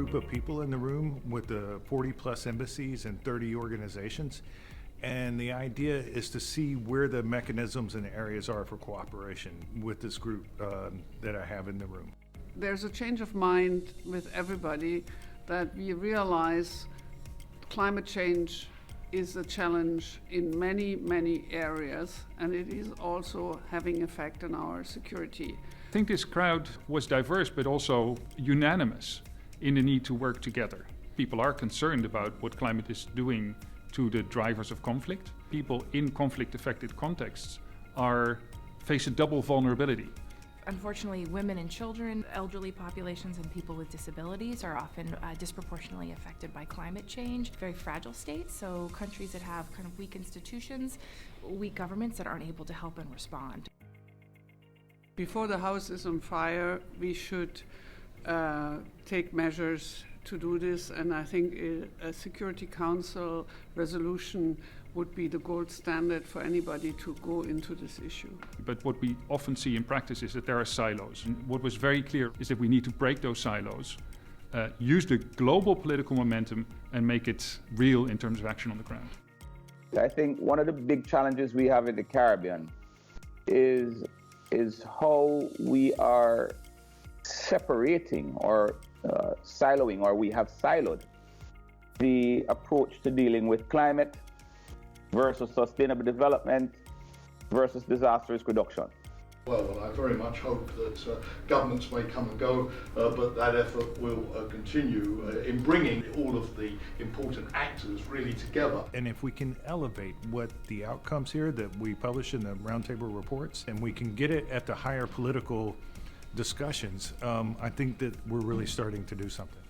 group of people in the room with the 40 plus embassies and 30 organizations. And the idea is to see where the mechanisms and areas are for cooperation with this group that I have in the room. There's a change of mind with everybody that we realize climate change is a challenge in many, many areas, and it is also having effect on our security. I think this crowd was diverse but also unanimous in the need to work together. People are concerned about what climate is doing to the drivers of conflict. People in conflict-affected contexts face a double vulnerability. Unfortunately, women and children, elderly populations, and people with disabilities are often disproportionately affected by climate change. Very fragile states, so countries that have kind of weak institutions, weak governments that aren't able to help and respond. Before the house is on fire, we should take measures to do this, and I think a Security Council resolution would be the gold standard for anybody to go into this issue. But what we often see in practice is that there are silos. And what was very clear is that we need to break those silos, use the global political momentum, and make it real in terms of action on the ground. I think one of the big challenges we have in the Caribbean is how we are separating or siloing, or we have siloed the approach to dealing with climate versus sustainable development versus disaster risk reduction. Well, I very much hope that governments may come and go, but that effort will continue in bringing all of the important actors really together. And if we can elevate what the outcomes here that we publish in the Roundtable reports, and we can get it at the higher political discussions, I think that we're really starting to do something.